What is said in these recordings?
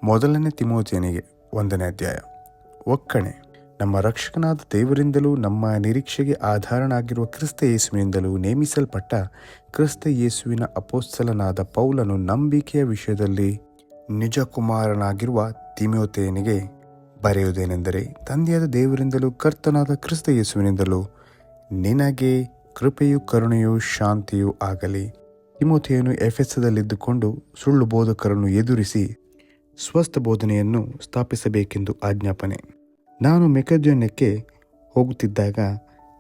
ಮೊದಲನೇ ತಿಮೋಥೆಯನಿಗೆ 1ನೇ ಅಧ್ಯಾಯ. ಒಕ್ಕಣೆ. ನಮ್ಮ ರಕ್ಷಕನಾದ ದೇವರಿಂದಲೂ ನಮ್ಮ ನಿರೀಕ್ಷೆಗೆ ಆಧಾರನಾಗಿರುವ ಕ್ರಿಸ್ತ ಯೇಸುವಿನಿಂದಲೂ ನೇಮಿಸಲ್ಪಟ್ಟ ಕ್ರಿಸ್ತ ಯೇಸುವಿನ ಅಪೊಸ್ತಲನಾದ ಪೌಲನು ನಂಬಿಕೆಯ ವಿಷಯದಲ್ಲಿ ನಿಜ ಕುಮಾರನಾಗಿರುವ ತಿಮೋಥೆಯನಿಗೆ ಬರೆಯುವುದೇನೆಂದರೆ, ತಂದೆಯಾದ ದೇವರಿಂದಲೂ ಕರ್ತನಾದ ಕ್ರಿಸ್ತ ಯೇಸುವಿನಿಂದಲೂ ನಿನಗೆ ಕೃಪೆಯೂ ಕರುಣೆಯೂ ಶಾಂತಿಯೂ ಆಗಲಿ. ತಿಮೋಥೆಯನು ಎಫೆಸದಲ್ಲಿದ್ದುಕೊಂಡು ಸುಳ್ಳು ಬೋಧಕರನ್ನು ಎದುರಿಸಿ ಸ್ವಸ್ಥ ಬೋಧನೆಯನ್ನು ಸ್ಥಾಪಿಸಬೇಕೆಂದು ಆಜ್ಞಾಪನೆ. ನಾನು ಮೆಕೆದೋನ್ಯಕ್ಕೆ ಹೋಗುತ್ತಿದ್ದಾಗ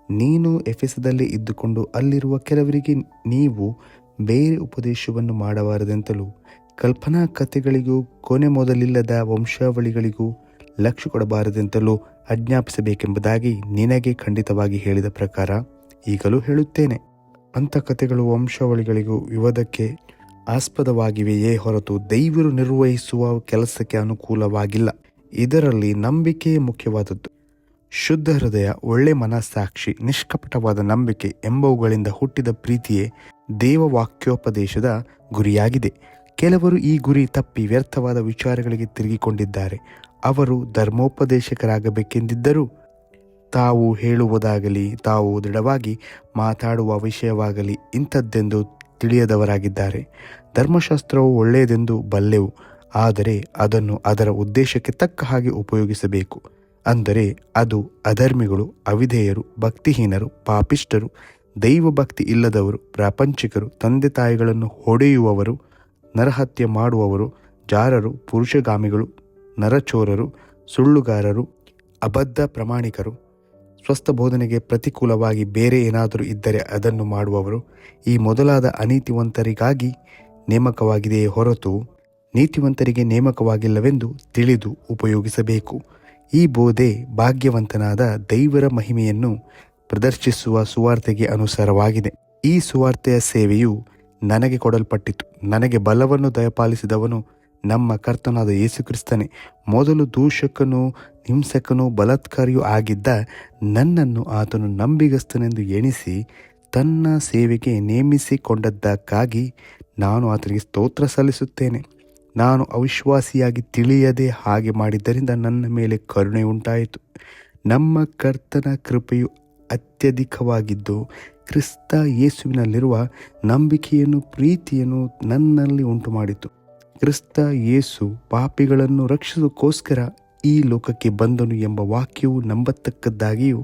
ನೀನು ಎಫೆಸದಲ್ಲೇ ಇದ್ದುಕೊಂಡು ಅಲ್ಲಿರುವ ಕೆಲವರಿಗೆ ನೀವು ಬೇರೆ ಉಪದೇಶವನ್ನು ಮಾಡಬಾರದೆಂತಲೂ ಕಲ್ಪನಾ ಕಥೆಗಳಿಗೂ ಕೊನೆ ಮೊದಲಿಲ್ಲದ ವಂಶಾವಳಿಗಳಿಗೂ ಲಕ್ಷ್ಯ ಕೊಡಬಾರದೆಂತಲೂ ಆಜ್ಞಾಪಿಸಬೇಕೆಂಬುದಾಗಿ ನಿನಗೆ ಖಂಡಿತವಾಗಿ ಹೇಳಿದ ಪ್ರಕಾರ ಈಗಲೂ ಹೇಳುತ್ತೇನೆ. ಅಂಥ ಕಥೆಗಳು ವಂಶಾವಳಿಗಳಿಗೂ ವಿವಾದಕ್ಕೆ ಆಸ್ಪದವಾಗಿವೆಯೇ ಹೊರತು ದೇವರು ನಿರ್ವಹಿಸುವ ಕೆಲಸಕ್ಕೆ ಅನುಕೂಲವಾಗಿಲ್ಲ. ಇದರಲ್ಲಿ ನಂಬಿಕೆಯೇ ಮುಖ್ಯವಾದದ್ದು. ಶುದ್ಧ ಹೃದಯ, ಒಳ್ಳೆ ಮನಸ್ಸಾಕ್ಷಿ, ನಿಷ್ಕಪಟವಾದ ನಂಬಿಕೆ ಎಂಬವುಗಳಿಂದ ಹುಟ್ಟಿದ ಪ್ರೀತಿಯೇ ದೇವವಾಕ್ಯೋಪದೇಶದ ಗುರಿಯಾಗಿದೆ. ಕೆಲವರು ಈ ಗುರಿ ತಪ್ಪಿ ವ್ಯರ್ಥವಾದ ವಿಚಾರಗಳಿಗೆ ತಿರುಗಿಕೊಂಡಿದ್ದಾರೆ. ಅವರು ಧರ್ಮೋಪದೇಶಕರಾಗಬೇಕೆಂದಿದ್ದರೂ ತಾವು ಹೇಳುವುದಾಗಲಿ ತಾವು ದೃಢವಾಗಿ ಮಾತಾಡುವ ವಿಷಯವಾಗಲಿ ಇಂಥದ್ದೆಂದು ತಿಳಿಯದವರಾಗಿದ್ದಾರೆ. ಧರ್ಮಶಾಸ್ತ್ರವು ಒಳ್ಳೆಯದೆಂದು ಬಲ್ಲೆವು, ಆದರೆ ಅದನ್ನು ಅದರ ಉದ್ದೇಶಕ್ಕೆ ತಕ್ಕ ಹಾಗೆ ಉಪಯೋಗಿಸಬೇಕು. ಅಂದರೆ ಅದು ಅಧರ್ಮಿಗಳು, ಅವಿಧೇಯರು, ಭಕ್ತಿಹೀನರು, ಪಾಪಿಷ್ಠರು, ದೈವಭಕ್ತಿ ಇಲ್ಲದವರು, ಪ್ರಾಪಂಚಿಕರು, ತಂದೆ ತಾಯಿಗಳನ್ನು ಹೊಡೆಯುವವರು, ನರಹತ್ಯೆ ಮಾಡುವವರು, ಜಾರರು, ಪುರುಷಗಾಮಿಗಳು, ನರಚೋರರು, ಸುಳ್ಳುಗಾರರು, ಅಬದ್ಧ ಪ್ರಮಾಣಿಕರು, ಸ್ವಸ್ಥ ಬೋಧನೆಗೆ ಪ್ರತಿಕೂಲವಾಗಿ ಬೇರೆ ಏನಾದರೂ ಇದ್ದರೆ ಅದನ್ನು ಮಾಡುವವರು, ಈ ಮೊದಲಾದ ಅನೀತಿವಂತರಿಗಾಗಿ ನೇಮಕವಾಗಿದೆಯೇ ಹೊರತು ನೀತಿವಂತರಿಗೆ ನೇಮಕವಾಗಿಲ್ಲವೆಂದು ತಿಳಿದು ಉಪಯೋಗಿಸಬೇಕು. ಈ ಬೋಧೆ ಭಾಗ್ಯವಂತನಾದ ದೈವರ ಮಹಿಮೆಯನ್ನು ಪ್ರದರ್ಶಿಸುವ ಸುವಾರ್ತೆಗೆ ಅನುಸಾರವಾಗಿದೆ. ಈ ಸುವಾರ್ತೆಯ ಸೇವೆಯು ನನಗೆ ಕೊಡಲ್ಪಟ್ಟಿತು. ನನಗೆ ಬಲವನ್ನು ದಯಪಾಲಿಸಿದವನು ನಮ್ಮ ಕರ್ತನಾದ ಯೇಸುಕ್ರಿಸ್ತನೇ. ಮೊದಲು ದೂಷಕನೂ ಹಿಂಸಕನೂ ಬಲಾತ್ಕಾರಿಯೂ ಆಗಿದ್ದ ನನ್ನನ್ನು ಆತನು ನಂಬಿಗಸ್ತನೆಂದು ಎಣಿಸಿ ತನ್ನ ಸೇವೆಗೆ ನೇಮಿಸಿಕೊಂಡದ್ದಕ್ಕಾಗಿ ನಾನು ಆತನಿಗೆ ಸ್ತೋತ್ರ ಸಲ್ಲಿಸುತ್ತೇನೆ. ನಾನು ಅವಿಶ್ವಾಸಿಯಾಗಿ ತಿಳಿಯದೆ ಹಾಗೆ ಮಾಡಿದ್ದರಿಂದ ನನ್ನ ಮೇಲೆ ಕರುಣೆ ಉಂಟಾಯಿತು. ನಮ್ಮ ಕರ್ತನ ಕೃಪೆಯು ಅತ್ಯಧಿಕವಾಗಿದ್ದು ಕ್ರಿಸ್ತ ಯೇಸುವಿನಲ್ಲಿರುವ ನಂಬಿಕೆಯನ್ನು ಪ್ರೀತಿಯನ್ನು ನನ್ನಲ್ಲಿ ಉಂಟುಮಾಡಿತು. ಕ್ರಿಸ್ತ ಯೇಸು ಪಾಪಿಗಳನ್ನು ರಕ್ಷಿಸೋಕ್ಕೋಸ್ಕರ ಈ ಲೋಕಕ್ಕೆ ಬಂದನು ಎಂಬ ವಾಕ್ಯವು ನಂಬತಕ್ಕದ್ದಾಗಿಯೂ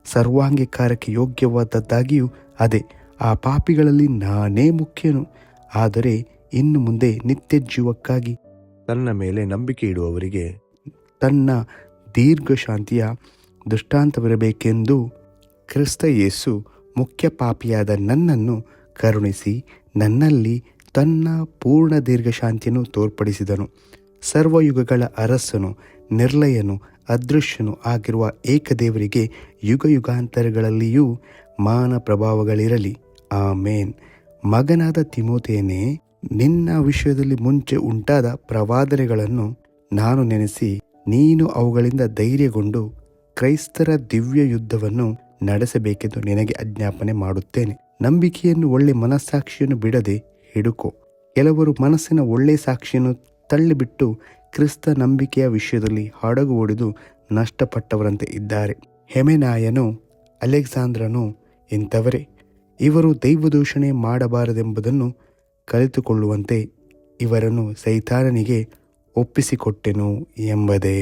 ಸರ್ವಾಂಗೀಕಾರಕ್ಕೆ ಯೋಗ್ಯವಾದದ್ದಾಗಿಯೂ ಅದೇ. ಆ ಪಾಪಿಗಳಲ್ಲಿ ನಾನೇ ಮುಖ್ಯನು. ಆದರೆ ಇನ್ನು ಮುಂದೆ ನಿತ್ಯ ಜೀವಕ್ಕಾಗಿ ತನ್ನ ಮೇಲೆ ನಂಬಿಕೆ ಇಡುವವರಿಗೆ ತನ್ನ ದೀರ್ಘ ಶಾಂತಿಯ ದೃಷ್ಟಾಂತವಿರಬೇಕೆಂದು ಕ್ರಿಸ್ತ ಯೇಸು ಮುಖ್ಯ ಪಾಪಿಯಾದ ನನ್ನನ್ನು ಕರುಣಿಸಿ ನನ್ನಲ್ಲಿ ತನ್ನ ಪೂರ್ಣ ದೀರ್ಘಶಾಂತಿಯನ್ನು ತೋರ್ಪಡಿಸಿದನು. ಸರ್ವಯುಗಗಳ ಅರಸನು, ನಿರ್ಲಯನು, ಅದೃಶ್ಯನು ಆಗಿರುವ ಏಕದೇವರಿಗೆ ಯುಗ ಯುಗಾಂತರಗಳಲ್ಲಿಯೂ ಮಾನ ಪ್ರಭಾವಗಳಿರಲಿ. ಆಮೇನ್. ಮಗನಾದ ತಿಮೋಥೆಯನೇ, ನಿನ್ನ ವಿಷಯದಲ್ಲಿ ಮುಂಚೆ ಉಂಟಾದ ಪ್ರವಾದನೆಗಳನ್ನು ನಾನು ನೆನೆಸಿ ನೀನು ಅವುಗಳಿಂದ ಧೈರ್ಯಗೊಂಡು ಕ್ರೈಸ್ತರ ದಿವ್ಯ ಯುದ್ಧವನ್ನು ನಡೆಸಬೇಕೆಂದು ನಿನಗೆ ಆಜ್ಞಾಪನೆ ಮಾಡುತ್ತೇನೆ. ನಂಬಿಕೆಯನ್ನು, ಒಳ್ಳೆ ಮನಸ್ಸಾಕ್ಷಿಯನ್ನು ಬಿಡದೆ ಹಿಡುಕೋ. ಕೆಲವರು ಮನಸ್ಸಿನ ಒಳ್ಳೆ ಸಾಕ್ಷಿಯನ್ನು ತಳ್ಳಿಬಿಟ್ಟು ಕ್ರಿಸ್ತ ನಂಬಿಕೆಯ ವಿಷಯದಲ್ಲಿ ಹಡಗು ಹೊಡೆದು ನಷ್ಟಪಟ್ಟವರಂತೆ ಇದ್ದಾರೆ. ಹೆಮೆನಾಯನು, ಅಲೆಕ್ಸಾಂದ್ರನು ಇಂಥವರೇ. ಇವರು ದೈವದೂಷಣೆ ಮಾಡಬಾರದೆಂಬುದನ್ನು ಕಲಿತುಕೊಳ್ಳುವಂತೆ ಇವರನ್ನು ಸೈತಾನನಿಗೆ ಒಪ್ಪಿಸಿಕೊಟ್ಟೆನು ಎಂಬುದೇ.